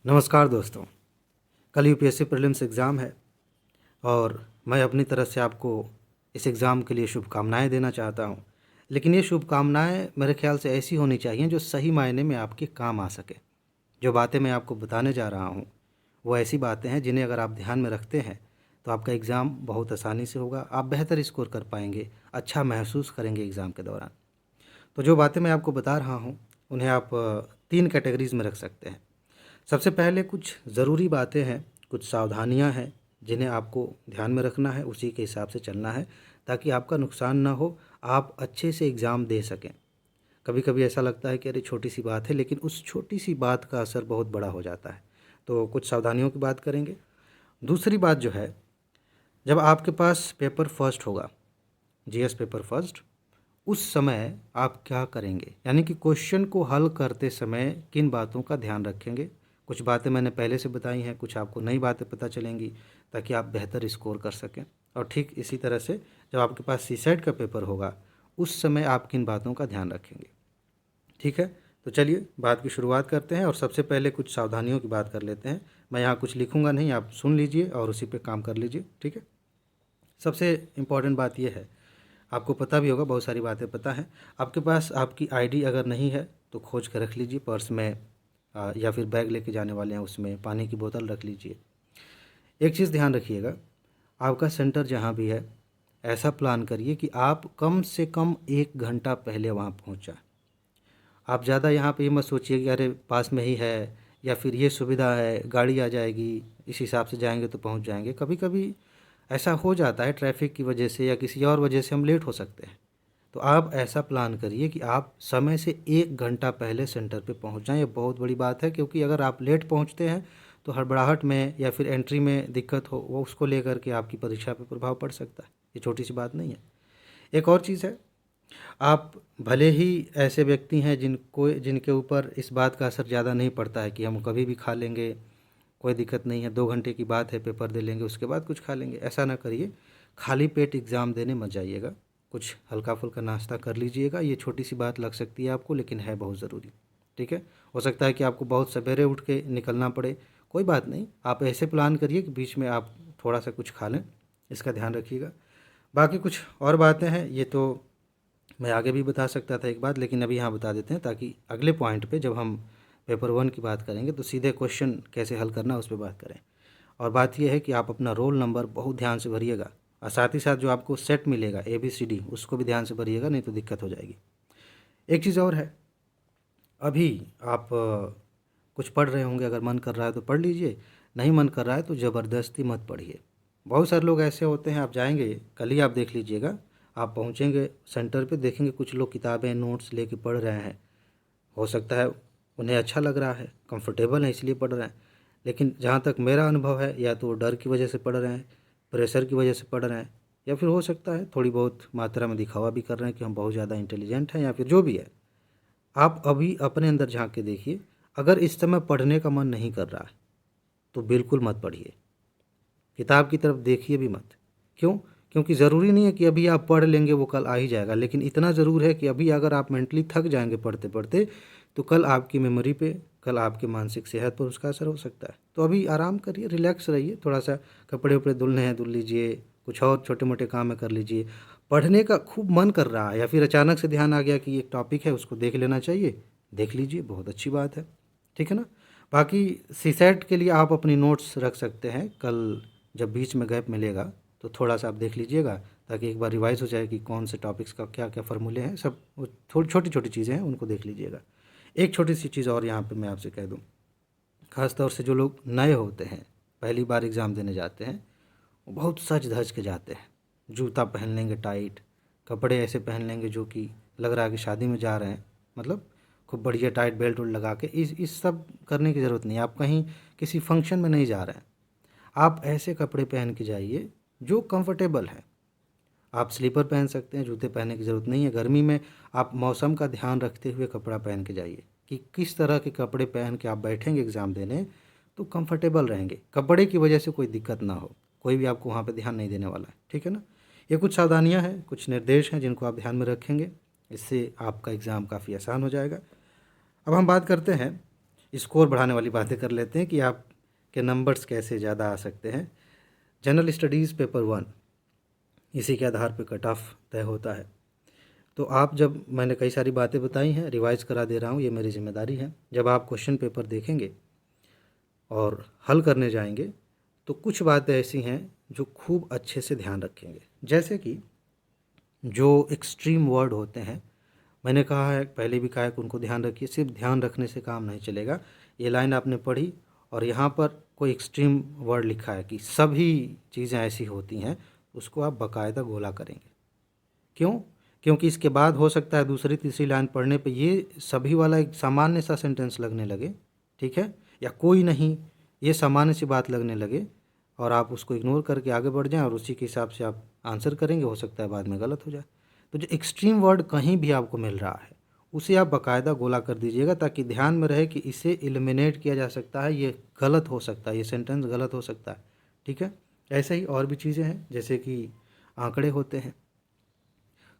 नमस्कार दोस्तों। कल यूपीएससी प्रीलिम्स एग्ज़ाम है और मैं अपनी तरफ से आपको इस एग्ज़ाम के लिए शुभकामनाएं देना चाहता हूं। लेकिन ये शुभकामनाएं मेरे ख्याल से ऐसी होनी चाहिए जो सही मायने में आपके काम आ सके। जो बातें मैं आपको बताने जा रहा हूं वो ऐसी बातें हैं जिन्हें अगर आप ध्यान में रखते हैं तो आपका एग्ज़ाम बहुत आसानी से होगा, आप बेहतर स्कोर कर पाएंगे, अच्छा महसूस करेंगे एग्ज़ाम के दौरान। तो जो बातें मैं आपको बता रहा हूँ उन्हें आप 3 कैटेगरीज़ में रख सकते हैं। सबसे पहले कुछ ज़रूरी बातें हैं, कुछ सावधानियां हैं जिन्हें आपको ध्यान में रखना है, उसी के हिसाब से चलना है ताकि आपका नुकसान ना हो, आप अच्छे से एग्ज़ाम दे सकें। कभी कभी ऐसा लगता है कि अरे छोटी सी बात है, लेकिन उस छोटी सी बात का असर बहुत बड़ा हो जाता है। तो कुछ सावधानियों की बात करेंगे। दूसरी बात जो है, जब आपके पास पेपर फर्स्ट होगा, जीएस पेपर फर्स्ट, उस समय आप क्या करेंगे, यानी कि क्वेश्चन को हल करते समय किन बातों का ध्यान रखेंगे। कुछ बातें मैंने पहले से बताई हैं, कुछ आपको नई बातें पता चलेंगी ताकि आप बेहतर स्कोर कर सकें। और ठीक इसी तरह से जब आपके पास सीसेट का पेपर होगा उस समय आप किन बातों का ध्यान रखेंगे। ठीक है, तो चलिए बात की शुरुआत करते हैं और सबसे पहले कुछ सावधानियों की बात कर लेते हैं। मैं यहाँ कुछ लिखूँगा नहीं, आप सुन लीजिए और उसी पे काम कर लीजिए। ठीक है, सबसे इम्पॉर्टेंट बात यह है, आपको पता भी होगा, बहुत सारी बातें पता हैं। आपके पास आपकी आईडी अगर नहीं है तो खोज कर रख लीजिए पर्स में, या फिर बैग लेके जाने वाले हैं उसमें पानी की बोतल रख लीजिए। एक चीज़ ध्यान रखिएगा, आपका सेंटर जहाँ भी है ऐसा प्लान करिए कि आप कम से कम 1 घंटा पहले वहाँ पहुँच जाए। आप ज़्यादा यहाँ पे ये मत सोचिए कि अरे पास में ही है या फिर ये सुविधा है, गाड़ी आ जाएगी, इस हिसाब से जाएंगे तो पहुँच जाएंगे। कभी कभी ऐसा हो जाता है, ट्रैफिक की वजह से या किसी और वजह से हम लेट हो सकते हैं। तो आप ऐसा प्लान करिए कि आप समय से 1 घंटा पहले सेंटर पे पहुंच जाएं। ये बहुत बड़ी बात है, क्योंकि अगर आप लेट पहुंचते हैं तो हड़बड़ाहट में या फिर एंट्री में दिक्कत हो, वो उसको लेकर के आपकी परीक्षा पे प्रभाव पड़ सकता है। ये छोटी सी बात नहीं है। एक और चीज़ है, आप भले ही ऐसे व्यक्ति हैं जिनके ऊपर इस बात का असर ज़्यादा नहीं पड़ता है कि हम कभी भी खा लेंगे, कोई दिक्कत नहीं है, 2 घंटे की बात है, पेपर दे लेंगे उसके बाद कुछ खा लेंगे, ऐसा ना करिए। खाली पेट एग्ज़ाम देने मत जाइएगा, कुछ हल्का फुल्का नाश्ता कर लीजिएगा। ये छोटी सी बात लग सकती है आपको, लेकिन है बहुत ज़रूरी। ठीक है, हो सकता है कि आपको बहुत सवेरे उठ के निकलना पड़े, कोई बात नहीं, आप ऐसे प्लान करिए कि बीच में आप थोड़ा सा कुछ खा लें, इसका ध्यान रखिएगा। बाकी कुछ और बातें हैं, ये तो मैं आगे भी बता सकता था एक बात, लेकिन अभी यहाँ बता देते हैं ताकि अगले पॉइंट पे जब हम पेपर 1 की बात करेंगे तो सीधे क्वेश्चन कैसे हल करना उस पर बात करें। और बात यह है कि आप अपना रोल नंबर बहुत ध्यान से भरिएगा, और साथ ही साथ जो आपको सेट मिलेगा ABCD उसको भी ध्यान से भरिएगा, नहीं तो दिक्कत हो जाएगी। एक चीज़ और है, अभी आप कुछ पढ़ रहे होंगे, अगर मन कर रहा है तो पढ़ लीजिए, नहीं मन कर रहा है तो ज़बरदस्ती मत पढ़िए। बहुत सारे लोग ऐसे होते हैं, आप जाएंगे, कल ही आप देख लीजिएगा, आप पहुंचेंगे सेंटर पे, देखेंगे कुछ लोग किताबें नोट्स लेके पढ़ रहे हैं। हो सकता है उन्हें अच्छा लग रहा है, कंफर्टेबल है इसलिए पढ़ रहे हैं, लेकिन जहाँ तक मेरा अनुभव है, या तो डर की वजह से पढ़ रहे हैं, प्रेशर की वजह से पढ़ रहे हैं, या फिर हो सकता है थोड़ी बहुत मात्रा में दिखावा भी कर रहे हैं कि हम बहुत ज़्यादा इंटेलिजेंट हैं, या फिर जो भी है। आप अभी अपने अंदर झांक के देखिए, अगर इस समय पढ़ने का मन नहीं कर रहा है तो बिल्कुल मत पढ़िए, किताब की तरफ देखिए भी मत। क्यों? क्योंकि ज़रूरी नहीं है कि अभी आप पढ़ लेंगे वो कल आ ही जाएगा, लेकिन इतना ज़रूर है कि अभी अगर आप मेंटली थक जाएंगे पढ़ते पढ़ते तो कल आपकी मेमोरी पे, कल आपके मानसिक सेहत पर उसका असर हो सकता है। तो अभी आराम करिए, रिलैक्स रहिए, थोड़ा सा कपड़े उपड़े धुलने हैं धुल लीजिए, कुछ और छोटे मोटे काम है कर लीजिए। पढ़ने का खूब मन कर रहा है या फिर अचानक से ध्यान आ गया कि एक टॉपिक है उसको देख लेना चाहिए, देख लीजिए, बहुत अच्छी बात है। ठीक है ना। बाकी सीसेट के लिए आप अपनी नोट्स रख सकते हैं, कल जब बीच में गैप मिलेगा तो थोड़ा सा आप देख लीजिएगा, ताकि एक बार रिवाइज हो जाए कि कौन से टॉपिक्स का क्या क्या फार्मूले हैं, सब वो थोड़ी छोटी छोटी चीज़ें हैं, उनको देख लीजिएगा। एक छोटी सी चीज़ और यहाँ पे मैं आपसे कह दूँ, ख़ास तौर से जो लोग नए होते हैं, पहली बार एग्ज़ाम देने जाते हैं, वो बहुत सज धज के जाते हैं। जूता पहन लेंगे टाइट, कपड़े ऐसे पहन लेंगे जो कि लग रहा है कि शादी में जा रहे हैं, मतलब खूब बढ़िया टाइट बेल्ट उल्ट लगा के। इस सब करने की ज़रूरत नहीं है, आप कहीं किसी फंक्शन में नहीं जा रहे हैं। आप ऐसे कपड़े पहन के जाइए जो कंफर्टेबल हैं। आप स्लीपर पहन सकते हैं, जूते पहनने की ज़रूरत नहीं है। गर्मी में आप मौसम का ध्यान रखते हुए कपड़ा पहन के जाइए कि किस तरह के कपड़े पहन के आप बैठेंगे एग्ज़ाम देने तो कंफर्टेबल रहेंगे, कपड़े की वजह से कोई दिक्कत ना हो, कोई भी आपको वहाँ पे ध्यान नहीं देने वाला है। ठीक है ना। ये कुछ सावधानियाँ हैं, कुछ निर्देश हैं जिनको आप ध्यान में रखेंगे, इससे आपका एग्ज़ाम काफ़ी आसान हो जाएगा। अब हम बात करते हैं स्कोर बढ़ाने वाली बातें कर लेते हैं कि आपके नंबर्स कैसे ज़्यादा आ सकते हैं। जनरल स्टडीज़ पेपर 1, इसी के आधार पे कट ऑफ तय होता है। तो आप जब, मैंने कई सारी बातें बताई हैं, रिवाइज़ करा दे रहा हूँ, ये मेरी ज़िम्मेदारी है। जब आप क्वेश्चन पेपर देखेंगे और हल करने जाएंगे तो कुछ बातें ऐसी हैं जो खूब अच्छे से ध्यान रखेंगे। जैसे कि जो एक्सट्रीम वर्ड होते हैं, मैंने कहा है, पहले भी कहा है कि उनको ध्यान रखिए। सिर्फ ध्यान रखने से काम नहीं चलेगा। ये लाइन आपने पढ़ी और यहाँ पर कोई एक्सट्रीम वर्ड लिखा है कि सभी चीज़ें ऐसी होती हैं, उसको आप बाकायदा गोला करेंगे। क्यों? क्योंकि इसके बाद हो सकता है दूसरी तीसरी लाइन पढ़ने पे ये सभी वाला एक सामान्य सा सेंटेंस लगने लगे, ठीक है, या कोई नहीं, ये सामान्य सी बात लगने लगे और आप उसको इग्नोर करके आगे बढ़ जाएं और उसी के हिसाब से आप आंसर करेंगे, हो सकता है बाद में गलत हो जाए। तो जो एक्सट्रीम वर्ड कहीं भी आपको मिल रहा है उसे आप बाकायदा गोला कर दीजिएगा, ताकि ध्यान में रहे कि इसे एलिमिनेट किया जा सकता है, ये गलत हो सकता है, ये सेंटेंस गलत हो सकता है, ठीक है। ऐसे ही और भी चीज़ें हैं, जैसे कि आंकड़े होते हैं।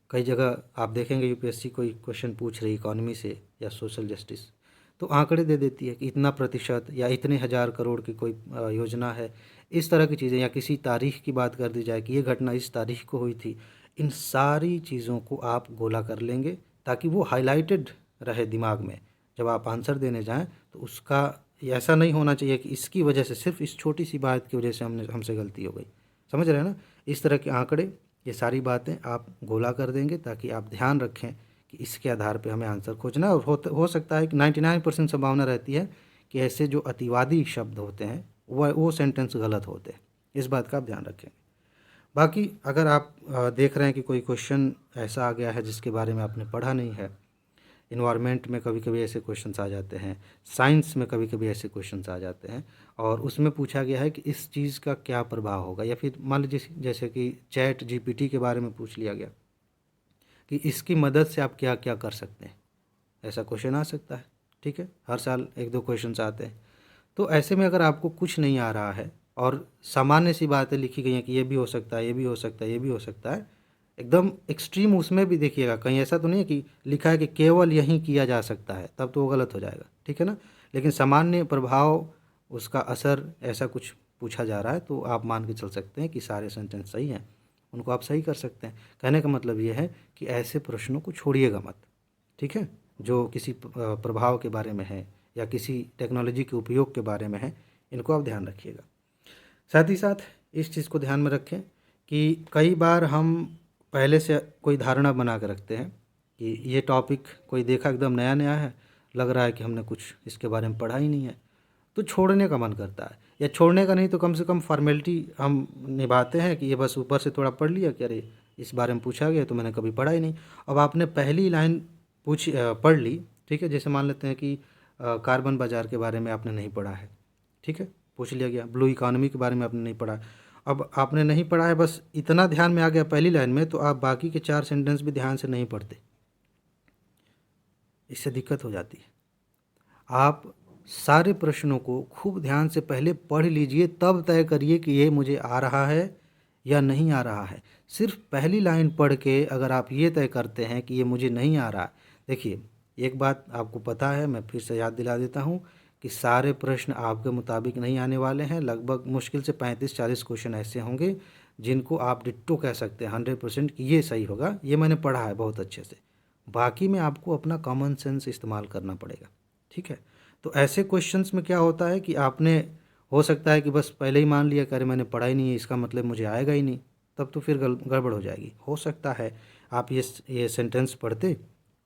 कई जगह आप देखेंगे यूपीएससी कोई क्वेश्चन पूछ रही इकोनॉमी से या सोशल जस्टिस, तो आंकड़े दे देती है कि इतना प्रतिशत या इतने हज़ार करोड़ की कोई योजना है, इस तरह की चीज़ें, या किसी तारीख की बात कर दी जाए कि ये घटना इस तारीख को हुई थी। इन सारी चीज़ों को आप गोला कर लेंगे ताकि वो हाईलाइटेड रहे दिमाग में। जब आप आंसर देने जाएं तो उसका ऐसा नहीं होना चाहिए कि इसकी वजह से, सिर्फ इस छोटी सी बात की वजह से हमसे गलती हो गई। समझ रहे हैं ना? इस तरह के आंकड़े, ये सारी बातें आप गोला कर देंगे ताकि आप ध्यान रखें कि इसके आधार पे हमें आंसर खोजना है। और हो सकता है कि 99% संभावना रहती है कि ऐसे जो अतिवादी शब्द होते हैं वो सेंटेंस गलत होते हैं। इस बात का आप ध्यान रखें। बाकी अगर आप देख रहे हैं कि कोई क्वेश्चन ऐसा आ गया है जिसके बारे में आपने पढ़ा नहीं है, इन्वायरमेंट में कभी कभी ऐसे क्वेश्चंस आ जाते हैं, साइंस में कभी कभी ऐसे क्वेश्चंस आ जाते हैं, और उसमें पूछा गया है कि इस चीज़ का क्या प्रभाव होगा, या फिर मान लीजिए जैसे कि चैट जीपीटी के बारे में पूछ लिया गया कि इसकी मदद से आप क्या क्या कर सकते हैं, ऐसा क्वेश्चन आ सकता है, ठीक है। हर साल एक दो क्वेश्चंस आते हैं। तो ऐसे में अगर आपको कुछ नहीं आ रहा है और सामान्य सी बातें लिखी गई हैं कि ये भी हो सकता है, ये भी हो सकता है, ये भी हो सकता है, एकदम एक्सट्रीम उसमें भी देखिएगा, कहीं ऐसा तो नहीं है कि लिखा है कि केवल यही किया जा सकता है, तब तो वो गलत हो जाएगा, ठीक है ना। लेकिन सामान्य प्रभाव, उसका असर, ऐसा कुछ पूछा जा रहा है तो आप मान के चल सकते हैं कि सारे सेंटेंस सही हैं, उनको आप सही कर सकते हैं। कहने का मतलब ये है कि ऐसे प्रश्नों को छोड़िएगा मत, ठीक है, जो किसी प्रभाव के बारे में है या किसी टेक्नोलॉजी के उपयोग के बारे में है, इनको आप ध्यान रखिएगा। साथ ही साथ इस चीज़ को ध्यान में रखें कि कई बार हम पहले से कोई धारणा बना के रखते हैं कि ये टॉपिक कोई देखा एकदम नया नया है, लग रहा है कि हमने कुछ इसके बारे में पढ़ा ही नहीं है, तो छोड़ने का मन करता है। या छोड़ने का नहीं तो कम से कम फॉर्मेलिटी हम निभाते हैं कि ये बस ऊपर से थोड़ा पढ़ लिया कि अरे इस बारे में पूछा गया तो मैंने कभी पढ़ा ही नहीं। अब आपने पहली लाइन पढ़ ली, ठीक है, जैसे मान लेते हैं कि कार्बन बाज़ार के बारे में आपने नहीं पढ़ा है, ठीक है, पूछ लिया गया। ब्लू इकॉनमी के बारे में आपने नहीं पढ़ा है। अब आपने नहीं पढ़ा है, बस इतना ध्यान में आ गया पहली लाइन में, तो आप बाकी के 4 सेंटेंस भी ध्यान से नहीं पढ़ते, इससे दिक्कत हो जाती है। आप सारे प्रश्नों को खूब ध्यान से पहले पढ़ लीजिए, तब तय करिए कि ये मुझे आ रहा है या नहीं आ रहा है। सिर्फ पहली लाइन पढ़ के अगर आप ये तय करते हैं कि ये मुझे नहीं आ रहा, देखिए एक बात आपको पता है, मैं फिर से याद दिला देता हूँ कि सारे प्रश्न आपके मुताबिक नहीं आने वाले हैं। लगभग मुश्किल से 35-40 क्वेश्चन ऐसे होंगे जिनको आप डिट्टो कह सकते हैं 100% कि ये सही होगा, ये मैंने पढ़ा है बहुत अच्छे से। बाकी में आपको अपना कॉमन सेंस इस्तेमाल करना पड़ेगा, ठीक है। तो ऐसे क्वेश्चंस में क्या होता है कि आपने, हो सकता है कि बस पहले ही मान लिया कि अरे मैंने पढ़ा ही नहीं है, इसका मतलब मुझे आएगा ही नहीं, तब तो फिर गड़बड़ हो जाएगी। हो सकता है आप ये सेंटेंस पढ़ते,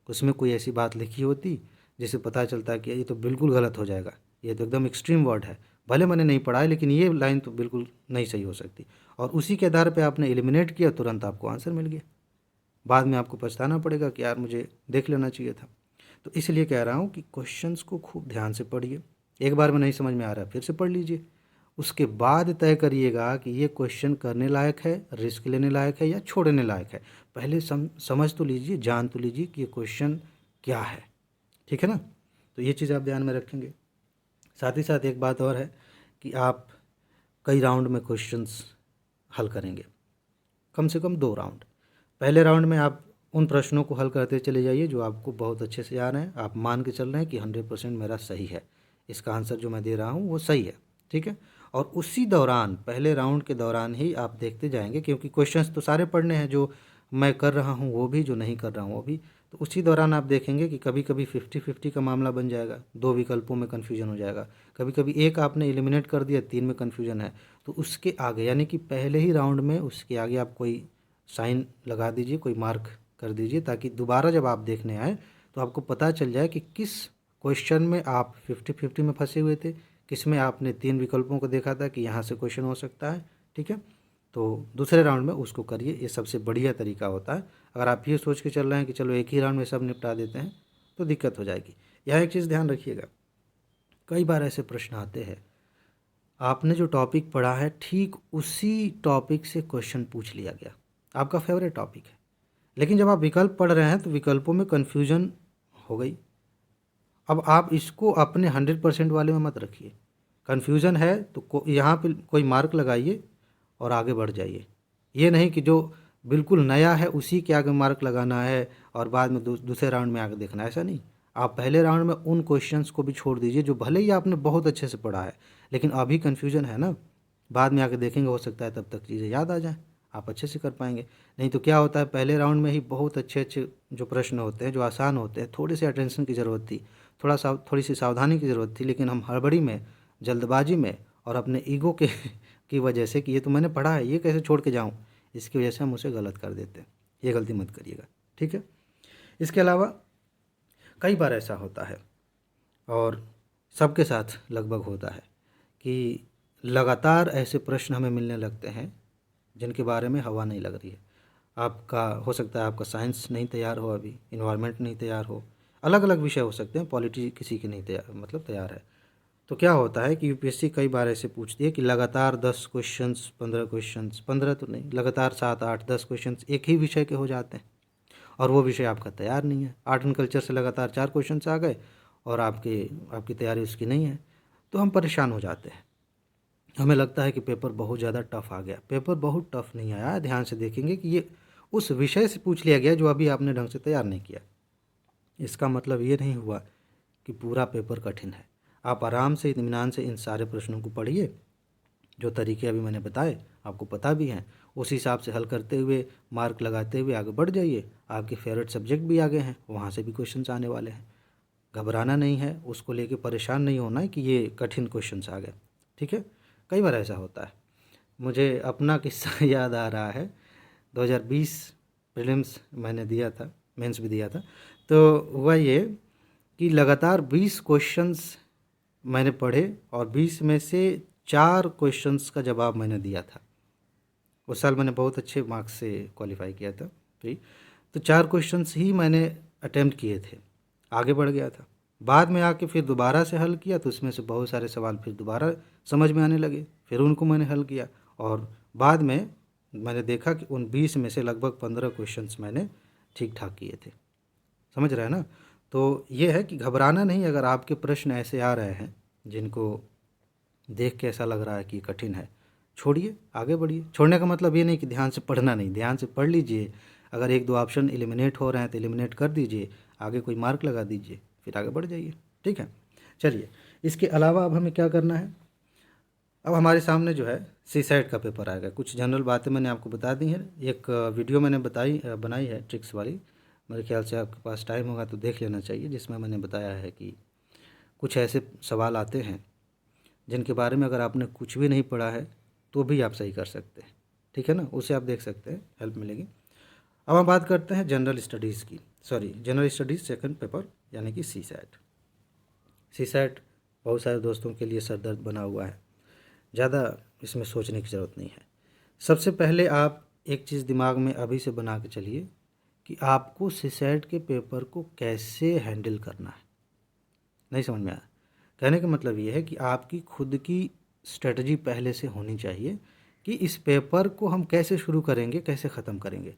उसमें कोई ऐसी बात लिखी होती जिसे पता चलता है कि ये तो बिल्कुल गलत हो जाएगा, ये तो एकदम एक्सट्रीम वर्ड है, भले मैंने नहीं पढ़ा है लेकिन ये लाइन तो बिल्कुल नहीं सही हो सकती, और उसी के आधार पे आपने एलिमिनेट किया, तुरंत आपको आंसर मिल गया। बाद में आपको पछताना पड़ेगा कि यार मुझे देख लेना चाहिए था। तो इसलिए कह रहा हूँ कि क्वेश्चंस को खूब ध्यान से पढ़िए। एक बार में नहीं समझ में आ रहा है फिर से पढ़ लीजिए, उसके बाद तय करिएगा कि ये क्वेश्चन करने लायक है, रिस्क लेने लायक है या छोड़ने लायक है। पहले समझ तो लीजिए, जान तो लीजिए कि ये क्वेश्चन क्या है, ठीक है ना। तो ये चीज़ आप ध्यान में रखेंगे। साथ ही साथ एक बात और है कि आप कई राउंड में क्वेश्चंस हल करेंगे, कम से कम 2 राउंड। पहले राउंड में आप उन प्रश्नों को हल करते चले जाइए जो आपको बहुत अच्छे से आ रहे हैं, आप मान के चल रहे हैं कि 100% मेरा सही है, इसका आंसर जो मैं दे रहा हूँ वो सही है, ठीक है। और उसी दौरान, पहले राउंड के दौरान ही आप देखते जाएंगे, क्योंकि क्वेश्चंस तो सारे पढ़ने हैं, जो मैं कर रहा हूँ वो भी, जो नहीं कर रहा हूँ वो भी। तो उसी दौरान आप देखेंगे कि कभी कभी 50-50 का मामला बन जाएगा, 2 विकल्पों में कन्फ्यूजन हो जाएगा, कभी कभी एक आपने एलिमिनेट कर दिया, 3 में कन्फ्यूजन है। तो उसके आगे, यानी कि पहले ही राउंड में उसके आगे आप कोई साइन लगा दीजिए, कोई मार्क कर दीजिए, ताकि दोबारा जब आप देखने आए तो आपको पता चल जाए कि किस क्वेश्चन में आप 50-50 में फंसे हुए थे, किस में आपने 3 विकल्पों को देखा था कि यहाँ से क्वेश्चन हो सकता है, ठीक है। तो दूसरे राउंड में उसको करिए, ये सबसे बढ़िया तरीका होता है। अगर आप ये सोच के चल रहे हैं कि चलो एक ही राउंड में सब निपटा देते हैं, तो दिक्कत हो जाएगी। यहाँ एक चीज़ ध्यान रखिएगा, कई बार ऐसे प्रश्न आते हैं, आपने जो टॉपिक पढ़ा है ठीक उसी टॉपिक से क्वेश्चन पूछ लिया गया, आपका फेवरेट टॉपिक है, लेकिन जब आप विकल्प पढ़ रहे हैं तो विकल्पों में कन्फ्यूजन हो गई। अब आप इसको अपने 100% वाले में मत रखिए। कन्फ्यूज़न है तो यहाँ पे कोई मार्क लगाइए और आगे बढ़ जाइए। ये नहीं कि जो बिल्कुल नया है उसी के आगे मार्क लगाना है और बाद में दूसरे राउंड में आगे देखना है, ऐसा नहीं। आप पहले राउंड में उन क्वेश्चंस को भी छोड़ दीजिए जो भले ही आपने बहुत अच्छे से पढ़ा है, लेकिन अभी कन्फ्यूज़न है ना, बाद में आके देखेंगे, हो सकता है तब तक चीज़ें याद आ जाएँ, आप अच्छे से कर पाएंगे। नहीं तो क्या होता है, पहले राउंड में ही बहुत अच्छे अच्छे जो प्रश्न होते हैं, जो आसान होते हैं, थोड़े से अटेंशन की ज़रूरत थी, थोड़ी सी सावधानी की ज़रूरत थी, लेकिन हम हड़बड़ी में, जल्दबाजी में और अपने ईगो के की वजह से कि ये तो मैंने पढ़ा है, ये कैसे छोड़ के जाऊँ, इसकी वजह से हम उसे गलत कर देते हैं। ये गलती मत करिएगा, ठीक है। इसके अलावा कई बार ऐसा होता है, और सबके साथ लगभग होता है, कि लगातार ऐसे प्रश्न हमें मिलने लगते हैं जिनके बारे में हवा नहीं लग रही है। आपका हो सकता है आपका साइंस नहीं तैयार हो, अभी इन्वायरमेंट नहीं तैयार हो, अलग अलग विषय हो सकते हैं, पॉलिटी किसी की नहीं तैयार, मतलब तैयार है। तो क्या होता है कि यूपीएससी कई बार ऐसे पूछती है कि लगातार 10 क्वेश्चंस, 15 क्वेश्चंस, 15 तो नहीं, लगातार 7, 8, 10 क्वेश्चंस एक ही विषय के हो जाते हैं, और वो विषय आपका तैयार नहीं है। आर्ट एंड कल्चर से लगातार 4 क्वेश्चंस आ गए और आपकी तैयारी उसकी नहीं है, तो हम परेशान हो जाते हैं। हमें लगता है कि पेपर बहुत ज़्यादा टफ आ गया। पेपर बहुत टफ नहीं आया, ध्यान से देखेंगे कि ये उस विषय से पूछ लिया गया जो अभी आपने ढंग से तैयार नहीं किया। इसका मतलब ये नहीं हुआ कि पूरा पेपर कठिन है। आप आराम से, इत्मीनान से इन सारे प्रश्नों को पढ़िए, जो तरीके अभी मैंने बताए आपको पता भी हैं, उस हिसाब से हल करते हुए, मार्क लगाते हुए आगे बढ़ जाइए। आपके फेवरेट सब्जेक्ट भी आगे हैं, वहाँ से भी क्वेश्चंस आने वाले हैं। घबराना नहीं है, उसको लेके परेशान नहीं होना है कि ये कठिन क्वेश्चंस आ गए, ठीक है। कई बार ऐसा होता है। मुझे अपना किस्सा याद आ रहा है, 2020 प्रीलिम्स मैंने दिया था, मेंस भी दिया था। तो हुआ ये कि लगातार 20 क्वेश्चंस मैंने पढ़े और 20 में से 4 क्वेश्चंस का जवाब मैंने दिया था। उस साल मैंने बहुत अच्छे मार्क्स से क्वालिफाई किया था प्री। तो 4 क्वेश्चंस ही मैंने अटेम्प्ट किए थे, आगे बढ़ गया था। बाद में आके फिर दोबारा से हल किया तो उसमें से बहुत सारे सवाल फिर दोबारा समझ में आने लगे, फिर उनको मैंने हल किया, और बाद में मैंने देखा कि उन 20 में से लगभग 15 क्वेश्चंस मैंने ठीक ठाक किए थे। समझ रहे हैं ना। तो ये है कि घबराना नहीं, अगर आपके प्रश्न ऐसे आ रहे हैं जिनको देख के ऐसा लग रहा है कि कठिन है, छोड़िए, आगे बढ़िए। छोड़ने का मतलब ये नहीं कि ध्यान से पढ़ना नहीं, ध्यान से पढ़ लीजिए। अगर 1-2 ऑप्शन एलिमिनेट हो रहे हैं तो एलिमिनेट कर दीजिए, आगे कोई मार्क लगा दीजिए, फिर आगे बढ़ जाइए, ठीक है। चलिए, इसके अलावा अब हमें क्या करना है। अब हमारे सामने जो है सीसैट का पेपर आएगा। कुछ जनरल बातें मैंने आपको बता दी हैं, एक वीडियो मैंने बनाई है ट्रिक्स वाली, मेरे ख्याल से आपके पास टाइम होगा तो देख लेना चाहिए, जिसमें मैंने बताया है कि कुछ ऐसे सवाल आते हैं जिनके बारे में अगर आपने कुछ भी नहीं पढ़ा है तो भी आप सही कर सकते हैं, ठीक है ना। उसे आप देख सकते हैं, हेल्प मिलेगी। अब हम बात करते हैं जनरल स्टडीज़ की, जनरल स्टडीज़ सेकंड पेपर, यानी कि सीसैट। सीसैट बहुत सारे दोस्तों के लिए सरदर्द बना हुआ है, ज़्यादा इसमें सोचने की ज़रूरत नहीं है। सबसे पहले आप एक चीज़ दिमाग में अभी से बना के चलिए कि आपको सीसैट के पेपर को कैसे हैंडल करना है। नहीं समझ में आया, कहने का मतलब ये है कि आपकी खुद की स्ट्रेटजी पहले से होनी चाहिए कि इस पेपर को हम कैसे शुरू करेंगे, कैसे ख़त्म करेंगे।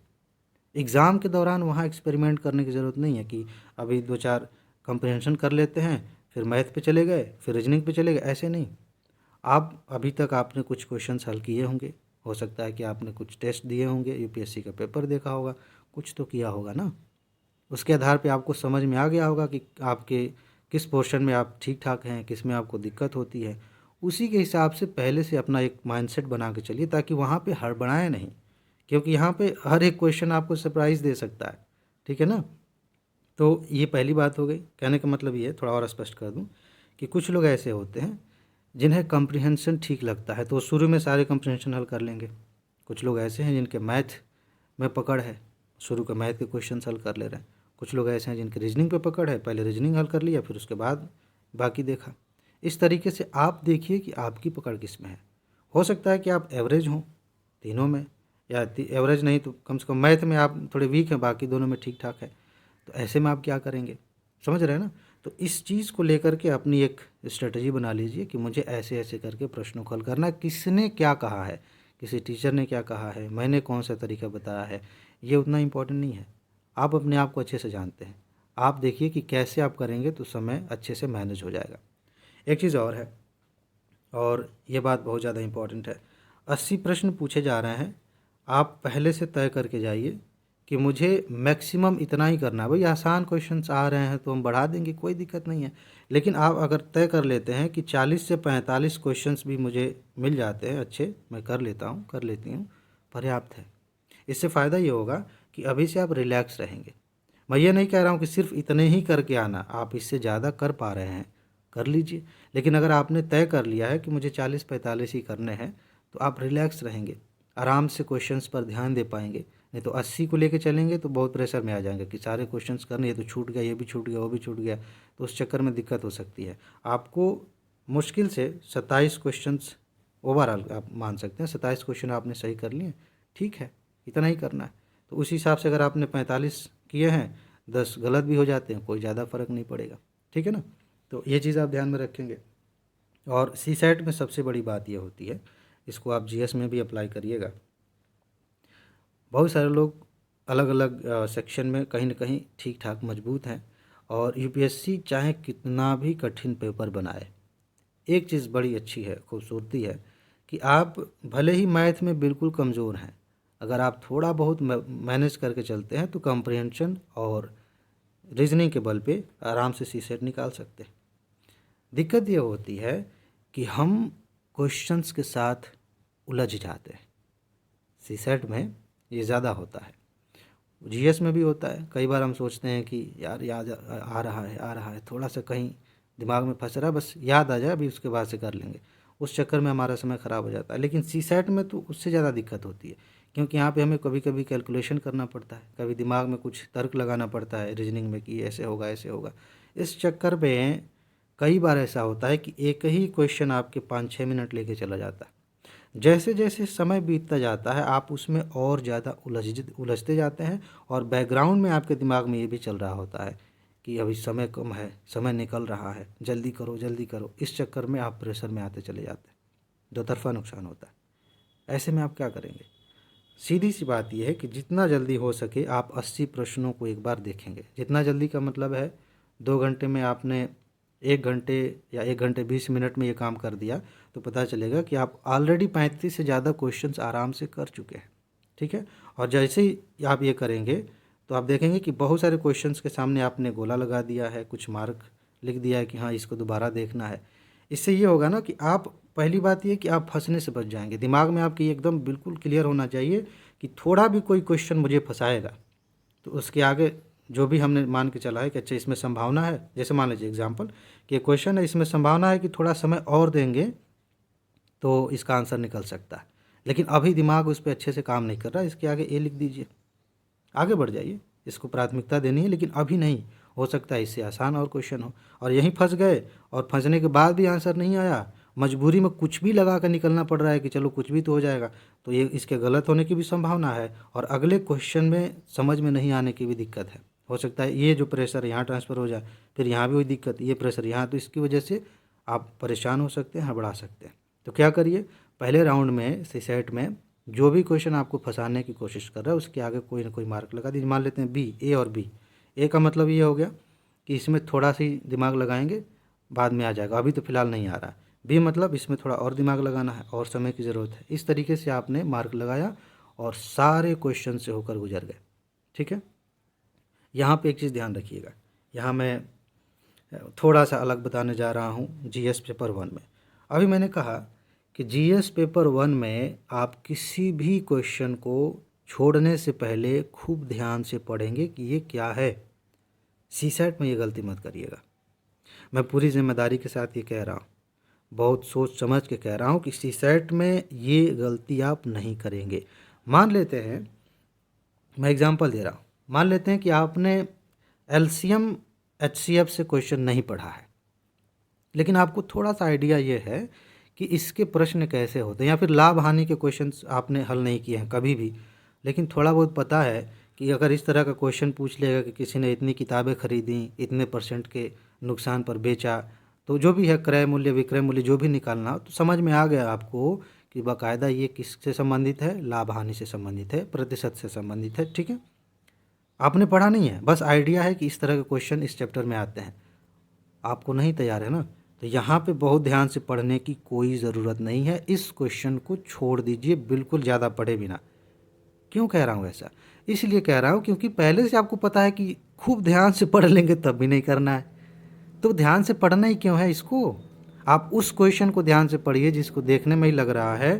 एग्ज़ाम के दौरान वहाँ एक्सपेरिमेंट करने की ज़रूरत नहीं है कि अभी 2-4 कंप्रहेंशन कर लेते हैं, फिर मैथ पे चले गए, फिर रीजनिंग पे चले गए, ऐसे नहीं। आप अभी तक आपने कुछ क्वेश्चंस हल किए होंगे, हो सकता है कि आपने कुछ टेस्ट दिए होंगे, यूपीएससी का पेपर देखा होगा, कुछ तो किया होगा ना। उसके आधार पे आपको समझ में आ गया होगा कि आपके किस पोर्शन में आप ठीक ठाक हैं, किस में आपको दिक्कत होती है, उसी के हिसाब से पहले से अपना एक माइंडसेट बना के चलिए, ताकि वहाँ पे हड़बड़ाएं नहीं, क्योंकि यहाँ पे हर एक क्वेश्चन आपको सरप्राइज़ दे सकता है। ठीक है ना। तो ये पहली बात हो गई। कहने का मतलब ये है, थोड़ा और स्पष्ट कर दूं, कि कुछ लोग ऐसे होते हैं जिन्हें कम्प्रीहेंशन ठीक लगता है, तो वो शुरू में सारे कम्प्रीहेंशन हल कर लेंगे। कुछ लोग ऐसे हैं जिनके मैथ में पकड़ है, शुरू के मैथ के क्वेश्चन हल कर ले रहे हैं। कुछ लोग ऐसे हैं जिनके रीजनिंग पे पकड़ है, पहले रीजनिंग हल कर लिया, फिर उसके बाद बाकी देखा। इस तरीके से आप देखिए कि आपकी पकड़ किस में है। हो सकता है कि आप एवरेज हों तीनों में, या एवरेज नहीं तो कम से कम मैथ में आप थोड़े वीक हैं, बाकी दोनों में ठीक ठाक है। तो ऐसे में आप क्या करेंगे, समझ रहे हैं ना। तो इस चीज़ को लेकर के अपनी एक स्ट्रेटजी बना लीजिए कि मुझे ऐसे ऐसे करके प्रश्नों को हल करना है। किसने क्या कहा है, किसी टीचर ने क्या कहा है, मैंने कौन सा तरीका बताया है, ये उतना इम्पोर्टेंट नहीं है। आप अपने आप को अच्छे से जानते हैं। आप देखिए कि कैसे आप करेंगे तो समय अच्छे से मैनेज हो जाएगा। एक चीज़ और है, और ये बात बहुत ज़्यादा इम्पोर्टेंट है। 80 प्रश्न पूछे जा रहे हैं, आप पहले से तय करके जाइए कि मुझे मैक्सिमम इतना ही करना है। भाई आसान क्वेश्चंस आ रहे हैं तो हम बढ़ा देंगे, कोई दिक्कत नहीं है। लेकिन आप अगर तय कर लेते हैं कि 40 से 45 क्वेश्चंस भी मुझे मिल जाते हैं अच्छे, मैं कर लेता हूँ, कर लेती हूँ, पर्याप्त है। इससे फ़ायदा ये होगा कि अभी से आप रिलैक्स रहेंगे। मैं ये नहीं कह रहा हूँ कि सिर्फ इतने ही करके आना, आप इससे ज़्यादा कर पा रहे हैं कर लीजिए। लेकिन अगर आपने तय कर लिया है कि मुझे 40-45 ही करने हैं, तो आप रिलैक्स रहेंगे, आराम से क्वेश्चंस पर ध्यान दे पाएंगे। नहीं तो 80 को लेके चलेंगे तो बहुत प्रेशर में आ जाएंगे कि सारे क्वेश्चंस करने, ये तो छूट गया, ये भी छूट गया, वो भी छूट गया, तो उस चक्कर में दिक्कत हो सकती है। आपको मुश्किल से 27 क्वेश्चंस ओवरऑल आप मान सकते हैं, 27 क्वेश्चन आपने सही कर लिए, ठीक है, इतना ही करना है। तो उस हिसाब से अगर आपने 45 किए हैं, 10 गलत भी हो जाते हैं, कोई ज़्यादा फ़र्क नहीं पड़ेगा। ठीक है ना। तो ये चीज़ आप ध्यान में रखेंगे। और सी सेट में सबसे बड़ी बात ये होती है, इसको आप जीएस में भी अप्लाई करिएगा। बहुत सारे लोग अलग अलग सेक्शन में कहीं ना कहीं ठीक ठाक मजबूत हैं, और यूपीएससी चाहे कितना भी कठिन पेपर बनाए, एक चीज़ बड़ी अच्छी है, खूबसूरती है, कि आप भले ही मैथ में बिल्कुल कमज़ोर हैं, अगर आप थोड़ा बहुत मैनेज करके चलते हैं तो कम्प्रिहेंशन और रीजनिंग के बल पे आराम से सी सेट निकाल सकते हैं। दिक्कत ये होती है कि हम क्वेश्चंस के साथ उलझ जाते हैं। सी सेट में ये ज़्यादा होता है, जीएस में भी होता है। कई बार हम सोचते हैं कि यार याद आ रहा है, थोड़ा सा कहीं दिमाग में फंस रहा है, बस याद आ जाए अभी उसके बाद से कर लेंगे, उस चक्कर में हमारा समय ख़राब हो जाता है। लेकिन सी सेट में तो उससे ज़्यादा दिक्कत होती है, क्योंकि यहाँ पे हमें कभी कभी कैलकुलेशन करना पड़ता है, कभी दिमाग में कुछ तर्क लगाना पड़ता है रीजनिंग में कि ऐसे होगा ऐसे होगा। इस चक्कर में कई बार ऐसा होता है कि एक ही क्वेश्चन आपके 5-6 मिनट लेके चला जाता है। जैसे जैसे समय बीतता जाता है आप उसमें और ज़्यादा उलझते जाते हैं, और बैकग्राउंड में आपके दिमाग में ये भी चल रहा होता है कि अभी समय कम है, समय निकल रहा है, जल्दी करो जल्दी करो। इस चक्कर में आप प्रेशर में आते चले जाते हैं, दो तरफा नुकसान होता है। ऐसे में आप क्या करेंगे, सीधी सी बात यह है कि जितना जल्दी हो सके आप 80 प्रश्नों को एक बार देखेंगे। जितना जल्दी का मतलब है 2 घंटे में आपने 1 घंटे या 1 घंटे 20 मिनट में ये काम कर दिया, तो पता चलेगा कि आप ऑलरेडी 35 से ज़्यादा क्वेश्चंस आराम से कर चुके हैं। ठीक है। और जैसे ही आप ये करेंगे तो आप देखेंगे कि बहुत सारे क्वेश्चंस के सामने आपने गोला लगा दिया है, कुछ मार्क लिख दिया है कि हाँ इसको दोबारा देखना है। इससे ये होगा ना कि आप, पहली बात ये कि आप फंसने से बच जाएंगे। दिमाग में आपकी एकदम बिल्कुल क्लियर होना चाहिए कि थोड़ा भी कोई क्वेश्चन मुझे फंसाएगा तो उसके आगे जो भी हमने मान के चला है कि अच्छा इसमें संभावना है, जैसे मान लीजिए एग्जांपल कि क्वेश्चन है, इसमें संभावना है कि थोड़ा समय और देंगे तो इसका आंसर निकल सकता है, लेकिन अभी दिमाग उस पर अच्छे से काम नहीं कर रहा, इसके आगे ए लिख दीजिए, आगे बढ़ जाइए। इसको प्राथमिकता देनी है, लेकिन अभी नहीं, हो सकता है इससे आसान और क्वेश्चन हो, और यहीं फंस गए, और फंसने के बाद भी आंसर नहीं आया, मजबूरी में कुछ भी लगा कर निकलना पड़ रहा है कि चलो कुछ भी तो हो जाएगा, तो ये इसके गलत होने की भी संभावना है, और अगले क्वेश्चन में समझ में नहीं आने की भी दिक्कत है। हो सकता है ये जो प्रेशर यहाँ ट्रांसफ़र हो जाए, फिर यहाँ भी वही दिक्कत, ये प्रेशर यहाँ, तो इसकी वजह से आप परेशान हो सकते हैं, हड़बड़ा सकते हैं। तो क्या करिए, पहले राउंड में सीसेट में जो भी क्वेश्चन आपको फंसाने की कोशिश कर रहा है उसके आगे कोई ना कोई मार्क लगा दीजिए। मान लेते हैं बी, ए और बी। ए का मतलब ये हो गया कि इसमें थोड़ा सी दिमाग लगाएंगे, बाद में आ जाएगा, अभी तो फ़िलहाल नहीं आ रहा। बी मतलब इसमें थोड़ा और दिमाग लगाना है और समय की ज़रूरत है। इस तरीके से आपने मार्क लगाया और सारे क्वेश्चन से होकर गुजर गए। ठीक है। यहाँ पे एक चीज़ ध्यान रखिएगा, यहाँ मैं थोड़ा सा अलग बताने जा रहा हूँ जीएस पेपर 1 में। अभी मैंने कहा कि जीएस पेपर 1 में आप किसी भी क्वेश्चन को छोड़ने से पहले खूब ध्यान से पढ़ेंगे कि ये क्या है। सीसेट में ये गलती मत करिएगा। मैं पूरी जिम्मेदारी के साथ ये कह रहा हूँ, बहुत सोच समझ के कह रहा हूँ कि सीसेट में ये गलती आप नहीं करेंगे। मान लेते हैं, मैं एग्जांपल दे रहा हूँ, मान लेते हैं कि आपने एलसीएम एचसीएफ से क्वेश्चन नहीं पढ़ा है, लेकिन आपको थोड़ा सा आइडिया ये है कि इसके प्रश्न कैसे होते हैं, या फिर लाभ हानि के क्वेश्चंस आपने हल नहीं किए हैं कभी भी, लेकिन थोड़ा बहुत पता है कि अगर इस तरह का क्वेश्चन पूछ लेगा कि किसी ने इतनी किताबें खरीदी, इतने % के नुकसान पर बेचा, तो जो भी है क्रय मूल्य विक्रय मूल्य जो भी निकालना हो, तो समझ में आ गया आपको कि बाकायदा ये किससे संबंधित है, लाभ हानि से संबंधित है, प्रतिशत से संबंधित है। ठीक है, आपने पढ़ा नहीं है, बस आइडिया है कि इस तरह के क्वेश्चन इस चैप्टर में आते हैं, आपको नहीं तैयार है ना, तो यहाँ पे बहुत ध्यान से पढ़ने की कोई ज़रूरत नहीं है। इस क्वेश्चन को छोड़ दीजिए, बिल्कुल ज़्यादा पढ़े बिना। क्यों कह रहा हूँ ऐसा? इसलिए कह रहा हूँ क्योंकि पहले से आपको पता है कि खूब ध्यान से पढ़ लेंगे तब भी नहीं करना है, तो ध्यान से पढ़ना ही क्यों है इसको। आप उस क्वेश्चन को ध्यान से पढ़िए जिसको देखने में ही लग रहा है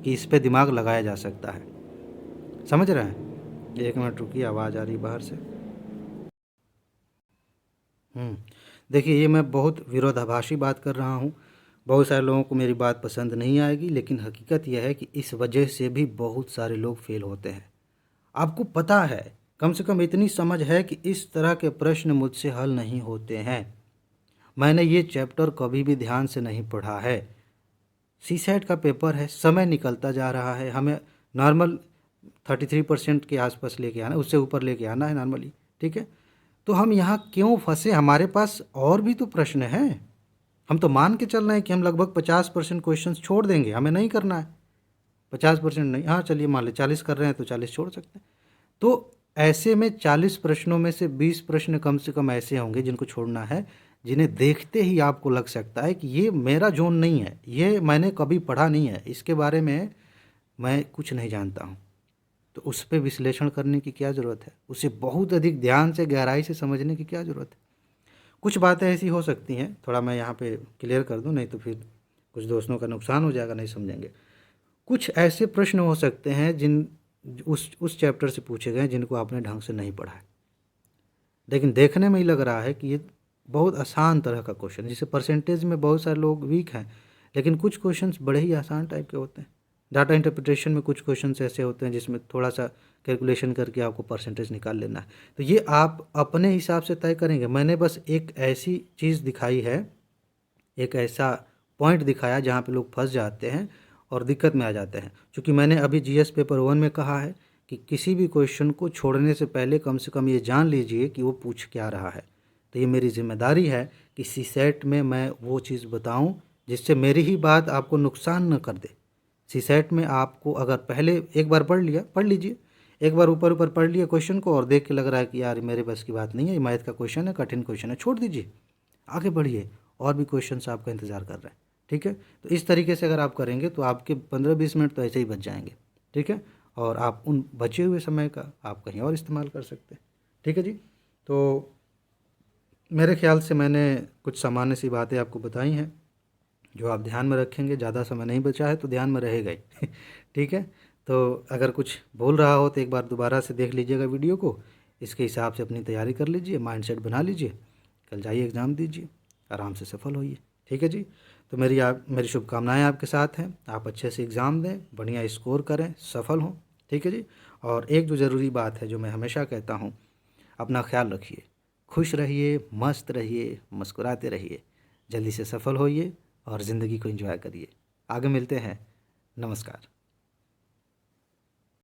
कि इस पे दिमाग लगाया जा सकता है। समझ रहे हैं? 1 मिनट रुकिए, आवाज़ आ रही बाहर से। देखिए, ये मैं बहुत विरोधाभासी बात कर रहा हूँ, बहुत सारे लोगों को मेरी बात पसंद नहीं आएगी, लेकिन हकीकत यह है कि इस वजह से भी बहुत सारे लोग फेल होते हैं। आपको पता है, कम से कम इतनी समझ है कि इस तरह के प्रश्न मुझसे हल नहीं होते हैं। मैंने ये चैप्टर कभी भी ध्यान से नहीं पढ़ा है। सीसेट का पेपर है, समय निकलता जा रहा है, हमें नॉर्मल 33% के आसपास लेके आना, उससे ऊपर लेके आना है नॉर्मली। ठीक है, तो हम यहाँ क्यों फंसे? हमारे पास और भी तो प्रश्न हैं। हम तो मान के चल रहे हैं कि हम लगभग 50% क्वेश्चन छोड़ देंगे, हमें नहीं करना है। 50% नहीं, हाँ चलिए मान लें 40 कर रहे हैं तो 40 छोड़ सकते हैं। तो ऐसे में 40 प्रश्नों में से 20 प्रश्न कम से कम ऐसे होंगे जिनको छोड़ना है, जिन्हें देखते ही आपको लग सकता है कि ये मेरा जोन नहीं है, ये मैंने कभी पढ़ा नहीं है, इसके बारे में मैं कुछ नहीं जानता हूँ। तो उस पर विश्लेषण करने की क्या ज़रूरत है? उसे बहुत अधिक ध्यान से गहराई से समझने की क्या ज़रूरत है? कुछ बातें ऐसी हो सकती हैं, थोड़ा मैं यहाँ पे क्लियर कर दूँ, नहीं तो फिर कुछ दोस्तों का नुकसान हो जाएगा, नहीं समझेंगे। कुछ ऐसे प्रश्न हो सकते हैं जिन उस चैप्टर से पूछे गए जिनको आपने ढंग से नहीं पढ़ा है, लेकिन देखने में ही लग रहा है कि ये बहुत आसान तरह का क्वेश्चन, जिसे परसेंटेज में बहुत सारे लोग वीक हैं, लेकिन कुछ क्वेश्चंस बड़े ही आसान टाइप के होते हैं। डाटा इंटरप्रिटेशन में कुछ क्वेश्चंस ऐसे होते हैं जिसमें थोड़ा सा कैलकुलेशन करके आपको परसेंटेज निकाल लेना है, तो ये आप अपने हिसाब से तय करेंगे। मैंने बस एक ऐसी चीज़ दिखाई है, एक ऐसा पॉइंट दिखाया जहाँ पे लोग फंस जाते हैं और दिक्कत में आ जाते हैं। क्योंकि मैंने अभी जीएस पेपर 1 में कहा है कि किसी भी क्वेश्चन को छोड़ने से पहले कम से कम ये जान लीजिए कि वो पूछ क्या रहा है। तो ये मेरी जिम्मेदारी है कि सीसेट में मैं वो चीज़ बताऊं जिससे मेरी ही बात आपको नुकसान न कर दे। सीसेट में आपको अगर पहले एक बार पढ़ लिया, पढ़ लीजिए, एक बार ऊपर ऊपर पढ़ लिया क्वेश्चन को और देख के लग रहा है कि यार मेरे बस की बात नहीं है, ये मैथ का क्वेश्चन है, कठिन क्वेश्चन है, छोड़ दीजिए, आगे बढ़िए, और भी क्वेश्चंस आपका इंतज़ार कर रहे हैं। ठीक है, तो इस तरीके से अगर आप करेंगे तो आपके 15-20 मिनट तो ऐसे ही बच जाएंगे। ठीक है, और आप उन बचे हुए समय का आप कहीं और इस्तेमाल कर सकते हैं। ठीक है जी, तो मेरे ख्याल से मैंने कुछ सामान्य सी बातें आपको बताई हैं जो आप ध्यान में रखेंगे। ज़्यादा समय नहीं बचा है तो ध्यान में रहेगा ही। ठीक है, तो अगर कुछ भूल रहा हो तो एक बार दोबारा से देख लीजिएगा वीडियो को, इसके हिसाब से अपनी तैयारी कर लीजिए, माइंडसेट बना लीजिए, कल जाइए एग्ज़ाम दीजिए, आराम से सफल होइए। ठीक है जी, तो मेरी शुभकामनाएं आपके साथ हैं। आप अच्छे से एग्ज़ाम दें, बढ़िया स्कोर करें, सफल हों। ठीक है जी, और एक जो ज़रूरी बात है जो मैं हमेशा कहता हूँ, अपना ख्याल रखिए, खुश रहिए, मस्त रहिए, मुस्कुराते रहिए, जल्दी से सफल होइए और ज़िंदगी को एंजॉय करिए। आगे मिलते हैं। नमस्कार।